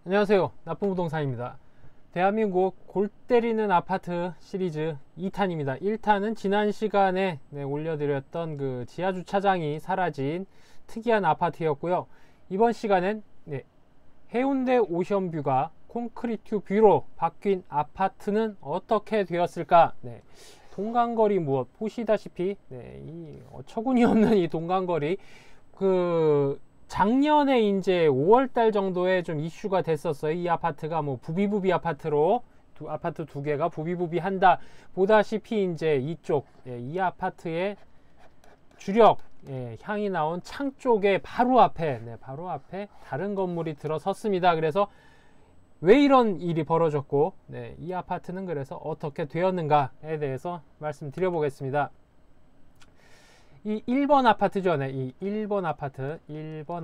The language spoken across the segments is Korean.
안녕하세요. 나쁜부동산입니다. 대한민국 골 때리는 아파트 시리즈 2탄입니다. 1탄은 지난 시간에 올려드렸던 그 지하주차장이 사라진 특이한 아파트였고요. 이번 시간엔 해운대 오션뷰가 콘크리트 뷰로 바뀐 아파트는 어떻게 되었을까? 동간거리 무엇? 보시다시피 이 어처구니 없는 이 동간거리 작년에 이제 5월달 정도에 좀 이슈가 됐었어요. 이 아파트가 뭐 부비부비 아파트로 아파트 두 개가 부비부비 한다. 보다시피 이제 이쪽 이 아파트의 주력 향이 나온 창 쪽에 바로 앞에 다른 건물이 들어섰습니다. 그래서 왜 이런 일이 벌어졌고 이 아파트는 그래서 어떻게 되었는가에 대해서 말씀드려 보겠습니다. 이 1번 아파트죠. 이 1번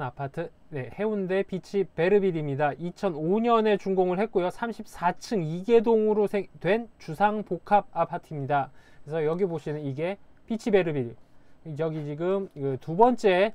아파트 해운대 비치 베르빌입니다. 2005년에 준공을 했고요. 34층 2개동으로 된 주상복합 아파트입니다. 그래서 여기 보시는 이게 비치 베르빌, 여기 지금 두 번째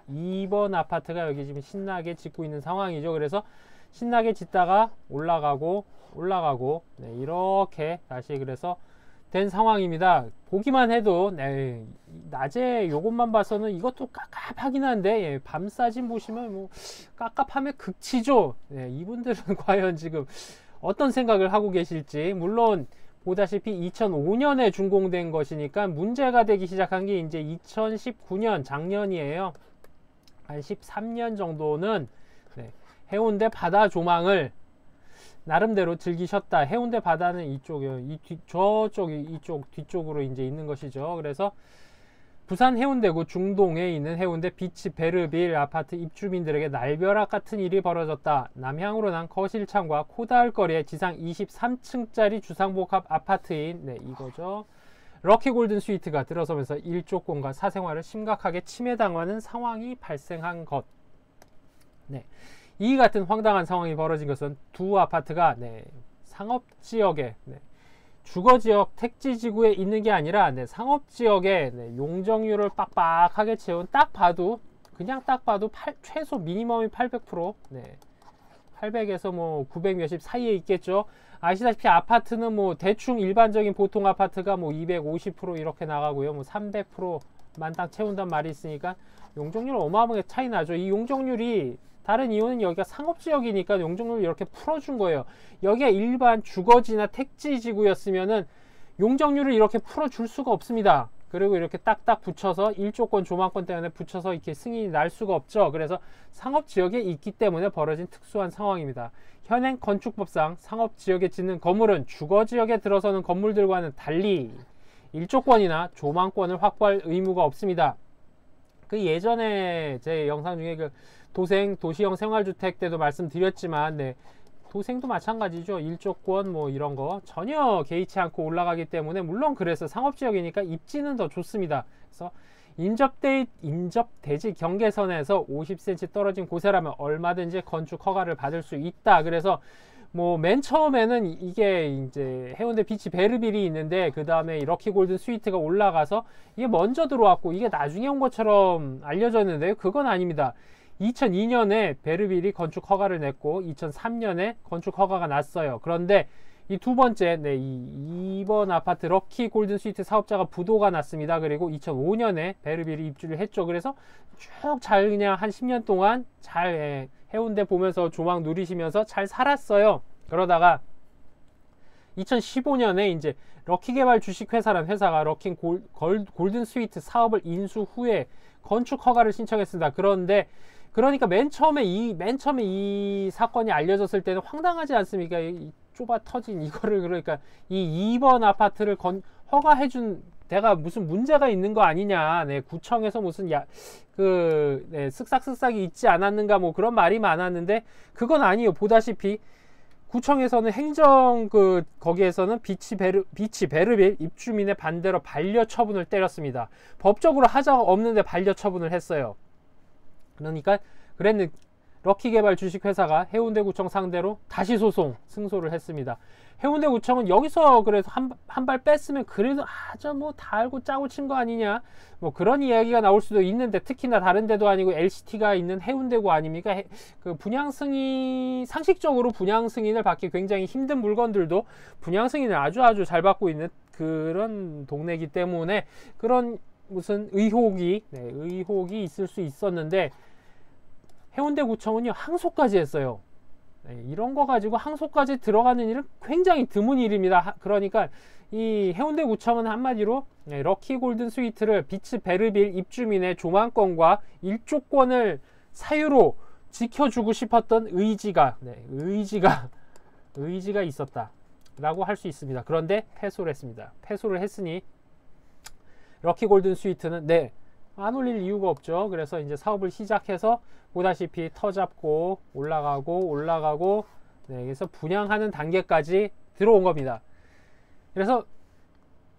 2번 아파트가 여기 지금 신나게 짓고 있는 상황이죠. 그래서 신나게 짓다가 올라가고 이렇게 다시 그래서 된 상황입니다. 보기만 해도 낮에 요것만 봐서는 이것도 깝깝하긴 한데 밤 사진 보시면 뭐 깝깝함의 극치죠. 이분들은 과연 지금 어떤 생각을 하고 계실지. 물론 보다시피 2005년에 준공된 것이니까 문제가 되기 시작한 게 이제 2019년 작년이에요. 한 13년 정도는 해운대 바다 조망을 나름대로 즐기셨다. 해운대 바다는 이쪽이요. 이쪽 뒤쪽으로 이제 있는 것이죠. 그래서 부산 해운대구 중동에 있는 해운대 비치 베르빌 아파트 입주민들에게 날벼락 같은 일이 벌어졌다. 남향으로 난 거실창과 코다할 거리에 지상 23층짜리 주상복합 아파트인 이거죠. 럭키 골든 스위트가 들어서면서 일조권과 사생활을 심각하게 침해당하는 상황이 발생한 것. 이 같은 황당한 상황이 벌어진 것은 두 아파트가 상업지역에 주거지역 택지지구에 있는 게 아니라 상업지역에 용적률을 빡빡하게 채운 딱 봐도 최소 미니멈이 800%, 800에서 뭐 900 몇십 사이에 있겠죠. 아시다시피 아파트는 뭐 대충 일반적인 보통 아파트가 뭐 250% 이렇게 나가고요. 뭐 300% 만땅 채운단 말이 있으니까 용적률 어마어마하게 차이 나죠. 이 용적률이 다른 이유는 여기가 상업지역이니까 용적률을 이렇게 풀어준 거예요. 여기가 일반 주거지나 택지지구였으면은 용적률을 이렇게 풀어줄 수가 없습니다. 그리고 이렇게 딱딱 붙여서 일조권 조망권 때문에 붙여서 이렇게 승인이 날 수가 없죠. 그래서 상업지역에 있기 때문에 벌어진 특수한 상황입니다. 현행 건축법상 상업지역에 짓는 건물은 주거지역에 들어서는 건물들과는 달리 일조권이나 조망권을 확보할 의무가 없습니다. 예전에 제 영상 중에 도시형 생활주택 때도 말씀드렸지만 도생도 마찬가지죠. 일조권 뭐 이런 거 전혀 개의치 않고 올라가기 때문에 물론 그래서 상업지역이니까 입지는 더 좋습니다. 그래서 인접대지 경계선에서 50cm 떨어진 곳에라면 얼마든지 건축 허가를 받을 수 있다. 그래서 뭐 맨 처음에는 이게 이제 해운대 비치 베르빌이 있는데 그 다음에 럭키 골든 스위트가 올라가서 이게 먼저 들어왔고 이게 나중에 온 것처럼 알려졌는데요. 그건 아닙니다. 2002년에 베르빌이 건축 허가를 냈고 2003년에 건축 허가가 났어요. 그런데 이 두 번째 이 2번 아파트 럭키 골든 스위트 사업자가 부도가 났습니다. 그리고 2005년에 베르빌이 입주를 했죠. 그래서 쭉 잘 그냥 한 10년 동안 잘 해운대 보면서 조망 누리시면서 잘 살았어요. 그러다가 2015년에 이제 럭키개발 주식회사라는 회사가 럭키 골든 스위트 사업을 인수 후에 건축 허가를 신청했습니다. 그러니까 맨 처음에 이 사건이 알려졌을 때는 황당하지 않습니까? 이 좁아 터진 이거를 그러니까 이 2번 아파트를 허가해준 내가 무슨 문제가 있는 거 아니냐. 구청에서 무슨 쓱싹쓱싹이 있지 않았는가 뭐 그런 말이 많았는데 그건 아니에요. 보다시피 구청에서는 거기에서는 비치 베르빌 입주민의 반대로 반려 처분을 때렸습니다. 법적으로 하자가 없는데 반려 처분을 했어요. 그러니까 럭키개발 주식회사가 해운대구청 상대로 다시 소송 승소를 했습니다. 해운대구청은 여기서 그래서 한 발 뺐으면 그래도 저 뭐 다 알고 짜고 친 거 아니냐 뭐 그런 이야기가 나올 수도 있는데, 특히나 다른 데도 아니고 LCT가 있는 해운대구 아닙니까? 그 분양 승인, 상식적으로 분양 승인을 받기 굉장히 힘든 물건들도 분양 승인을 아주 잘 받고 있는 그런 동네이기 때문에 그런 무슨 의혹이 있을 수 있었는데, 해운대구청은요 항소까지 했어요. 이런 거 가지고 항소까지 들어가는 일은 굉장히 드문 일입니다. 그러니까 이 해운대구청은 한마디로 럭키 골든 스위트를 비치 베르빌 입주민의 조망권과 일조권을 사유로 지켜주고 싶었던 의지가 있었다라고 할 수 있습니다. 그런데 패소를 했습니다. 패소를 했으니 럭키 골든 스위트는 안 올릴 이유가 없죠. 그래서 이제 사업을 시작해서 보다시피 터 잡고 올라가고 그래서 분양하는 단계까지 들어온 겁니다. 그래서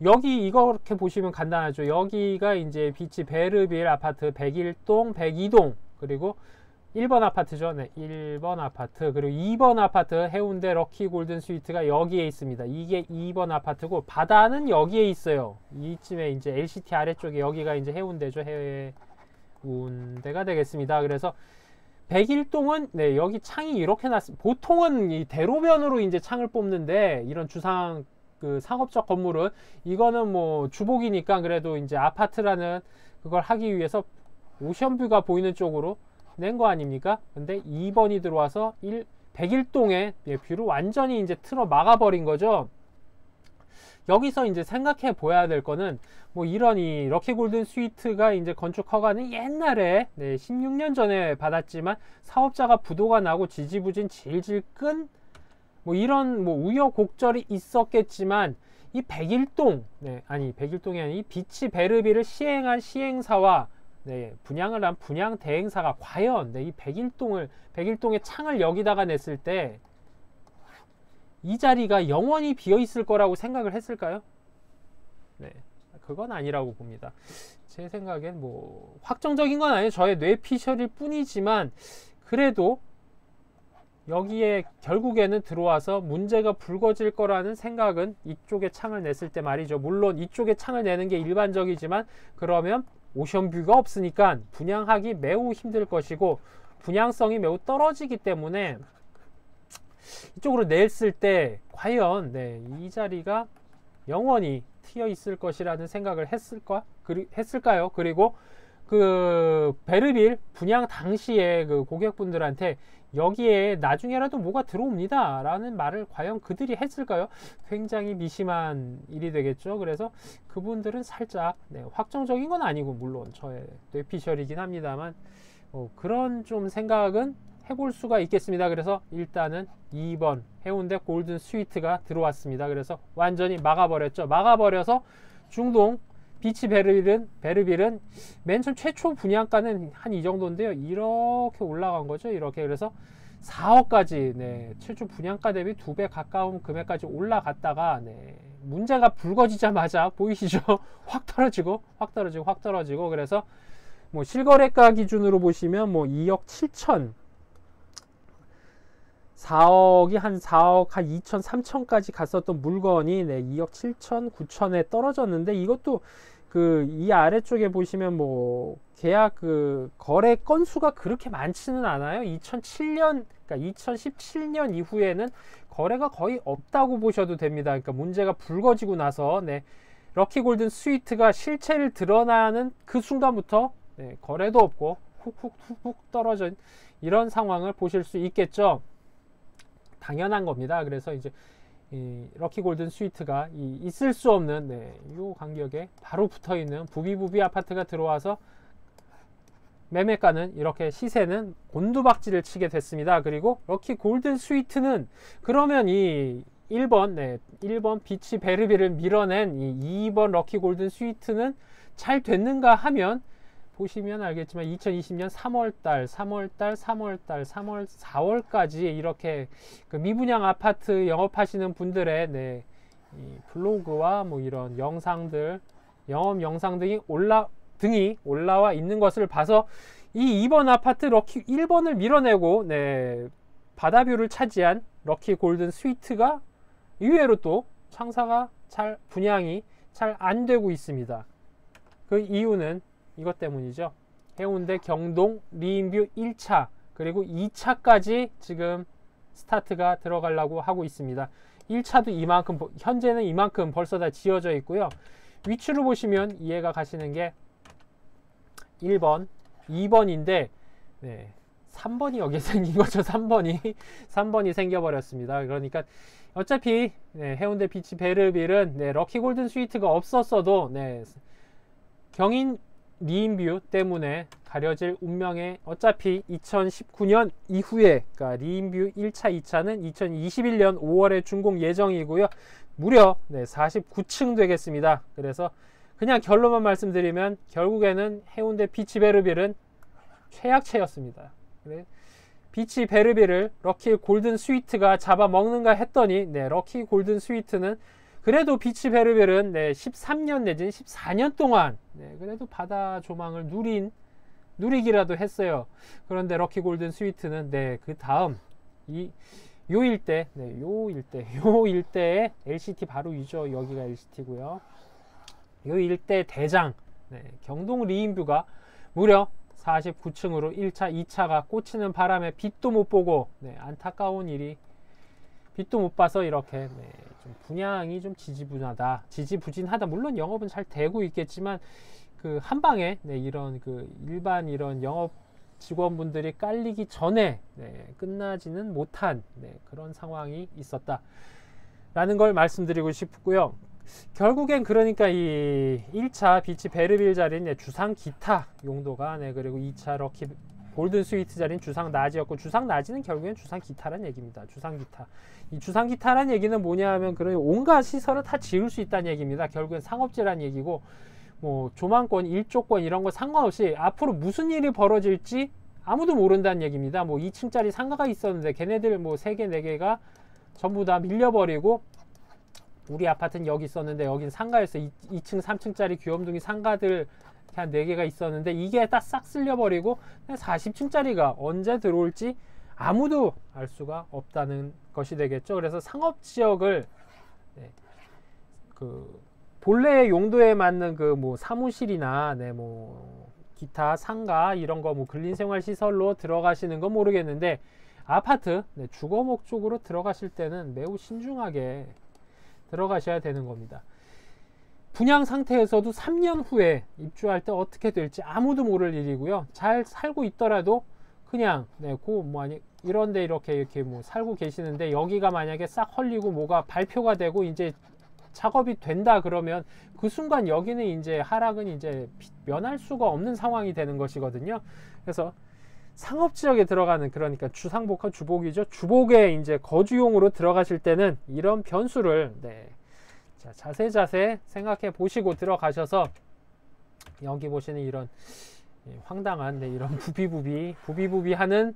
여기 이렇게 보시면 간단하죠. 여기가 이제 비치 베르빌 아파트 101동, 102동, 그리고 1번 아파트죠. 1번 아파트, 그리고 2번 아파트 해운대 럭키 골든 스위트가 여기에 있습니다. 이게 2번 아파트고 바다는 여기에 있어요. 이쯤에 이제 LCT 아래쪽에 여기가 이제 해운대죠. 해운대가 되겠습니다. 그래서 101동은 여기 창이 이렇게 났습니다. 보통은 이 대로변으로 이제 창을 뽑는데, 이런 주상 그 상업적 건물은 이거는 뭐 주복이니까 그래도 이제 아파트라는 그걸 하기 위해서 오션뷰가 보이는 쪽으로 낸 거 아닙니까? 근데 2번이 들어와서 101동에 뷰를 완전히 이제 틀어 막아버린 거죠. 여기서 이제 생각해 보아야 될 거는, 뭐 이런 이 럭키 골든 스위트가 이제 건축 허가는 옛날에 16년 전에 받았지만 사업자가 부도가 나고 지지부진 질질 끈 뭐 이런 뭐 우여곡절이 있었겠지만, 이 101동 101동이 아닌 이 비치 베르비를 시행한 시행사와 분양을 한 분양 대행사가 과연 이 101동의 창을 여기다가 냈을 때 이 자리가 영원히 비어 있을 거라고 생각을 했을까요? 그건 아니라고 봅니다. 제 생각엔 뭐 확정적인 건 아니에요. 저의 뇌피셜일 뿐이지만, 그래도 여기에 결국에는 들어와서 문제가 불거질 거라는 생각은 이쪽에 창을 냈을 때 말이죠. 물론 이쪽에 창을 내는 게 일반적이지만, 그러면 오션뷰가 없으니까 분양하기 매우 힘들 것이고 분양성이 매우 떨어지기 때문에 이쪽으로 냈을 때 과연 이 자리가 영원히 트여 있을 것이라는 생각을 했을까요? 그리고 그 베르빌 분양 당시에 그 고객분들한테 여기에 나중에라도 뭐가 들어옵니다 라는 말을 과연 그들이 했을까요? 굉장히 미심한 일이 되겠죠. 그래서 그분들은 살짝 확정적인 건 아니고, 물론 저의 뇌피셜이긴 합니다만 그런 좀 생각은 해볼 수가 있겠습니다. 그래서 일단은 2번 해운대 골든 스위트가 들어왔습니다. 그래서 완전히 막아버렸죠. 막아버려서 중동 비치 베르빌은 맨 처음 최초 분양가는 한 이 정도인데요. 이렇게 올라간 거죠. 이렇게. 그래서 4억까지 최초 분양가 대비 2배 가까운 금액까지 올라갔다가 문제가 불거지자마자 보이시죠? 확 떨어지고 그래서 뭐 실거래가 기준으로 보시면 뭐 2억 7천 4억이 한 4억 한 2천 3천까지 갔었던 물건이 2억 7천 9천에 떨어졌는데, 이것도 그 이 아래쪽에 보시면 뭐 계약 그 거래 건수가 그렇게 많지는 않아요. 2017년 이후에는 거래가 거의 없다고 보셔도 됩니다. 그러니까 문제가 불거지고 나서 럭키 골든 스위트가 실체를 드러나는 그 순간부터 거래도 없고 훅훅 떨어진 이런 상황을 보실 수 있겠죠. 당연한 겁니다. 그래서 이제 이 럭키 골든 스위트가 있을 수 없는 이 간격에 바로 붙어 있는 부비 아파트가 들어와서 매매가는 이렇게 시세는 곤두박질을 치게 됐습니다. 그리고 럭키 골든 스위트는 그러면 이 1번 비치 베르비를 밀어낸 이 2번 럭키 골든 스위트는 잘 됐는가 하면, 보시면 알겠지만 2020년 3월달, 4월까지 이렇게 그 미분양 아파트 영업하시는 분들의 이 블로그와 뭐 이런 영상들, 영업 영상 등이 올라와 있는 것을 봐서 이 2번 아파트 럭키 1번을 밀어내고 네, 바다뷰를 차지한 럭키 골든 스위트가 의외로 또 창사가 잘 분양이 잘 안 되고 있습니다. 그 이유는 이것 때문이죠. 해운대 경동 리인뷰 1차 그리고 2차까지 지금 스타트가 들어가려고 하고 있습니다. 1차도 이만큼, 현재는 이만큼 벌써 다 지어져 있고요. 위치로 보시면 이해가 가시는 게 1번, 2번인데 네, 3번이 여기에 생긴 거죠. 3번이 생겨버렸습니다. 그러니까 어차피 네, 해운대 비치 베르빌은 네, 럭키 골든 스위트가 없었어도 네, 경인 리인뷰 때문에 가려질 운명에 어차피 2019년 이후에 그러니까 리인뷰 1차, 2차는 2021년 5월에 준공 예정이고요. 무려 네, 49층 되겠습니다. 그래서 그냥 결론만 말씀드리면 결국에는 해운대 비치 베르빌은 최악체였습니다. 그래, 비치 베르빌을 럭키 골든 스위트가 잡아먹는가 했더니 네, 럭키 골든 스위트는 그래도 비치 베르빌은 네, 13년 내지는 14년 동안 네, 그래도 바다 조망을 누리기라도 했어요. 그런데 럭키 골든 스위트는 네, 그 다음 요 일대에 LCT 바로 위죠. 여기가 LCT고요. 요 일대 대장 네, 경동 리인뷰가 무려 49층으로 1차, 2차가 꽂히는 바람에 빛도 못 보고 네, 안타까운 일이 빛도 못 봐서 이렇게 네, 좀 분양이 좀 지지부진하다. 물론 영업은 잘 되고 있겠지만 그 한방에 네, 이런 그 일반 이런 영업 직원분들이 깔리기 전에 네, 끝나지는 못한 네, 그런 상황이 있었다라는 걸 말씀드리고 싶고요. 결국엔 그러니까 이 1차 비치 베르빌 자리는 네, 주상 기타 용도가 네, 그리고 2차 럭키 골든 스위트 자리는 주상 낮이었고 주상 낮이는 결국엔 주상 기타란 얘기입니다. 주상 기타. 이 주상 기타란 얘기는 뭐냐 하면 그런 온갖 시설을 다 지을 수 있다는 얘기입니다. 결국엔 상업지란 얘기고 뭐 조망권, 일조권 이런 거 상관없이 앞으로 무슨 일이 벌어질지 아무도 모른다는 얘기입니다. 뭐 2층짜리 상가가 있었는데 걔네들 뭐 3개, 4개가 전부 다 밀려버리고 우리 아파트는 여기 있었는데 여긴 상가였어. 2층, 3층짜리 귀염둥이 상가들 한 4개가 있었는데 이게 딱 싹 쓸려버리고 40층짜리가 언제 들어올지 아무도 알 수가 없다는 것이 되겠죠. 그래서 상업지역을 네, 그 본래의 용도에 맞는 그 뭐 사무실이나 네, 뭐 기타 상가 이런 거 뭐 근린생활시설로 들어가시는 건 모르겠는데 아파트 네, 주거 목적으로 들어가실 때는 매우 신중하게 들어가셔야 되는 겁니다. 분양 상태에서도 3년 후에 입주할 때 어떻게 될지 아무도 모를 일이고요. 잘 살고 있더라도 그냥 네, 이런데 이렇게 뭐 살고 계시는데 여기가 만약에 싹 헐리고 뭐가 발표가 되고 이제 작업이 된다 그러면 그 순간 여기는 이제 하락은 이제 면할 수가 없는 상황이 되는 것이거든요. 그래서 상업지역에 들어가는 그러니까 주상복합 주복이죠. 주복에 이제 거주용으로 들어가실 때는 이런 변수를 네, 자, 자세히 생각해 보시고 들어가셔서 여기 보시는 이런 황당한 네, 이런 부비부비하는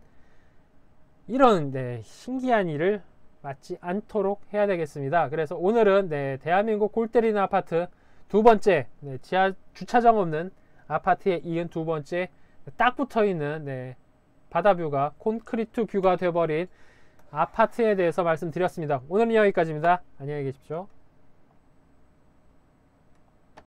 이런 네, 신기한 일을 맞지 않도록 해야 되겠습니다. 그래서 오늘은 네, 대한민국 골 때리는 아파트 두 번째 네, 지하 주차장 없는 아파트에 이은 두 번째 딱 붙어있는 네, 바다뷰가 콘크리트 뷰가 되어버린 아파트에 대해서 말씀드렸습니다. 오늘은 여기까지입니다. 안녕히 계십시오.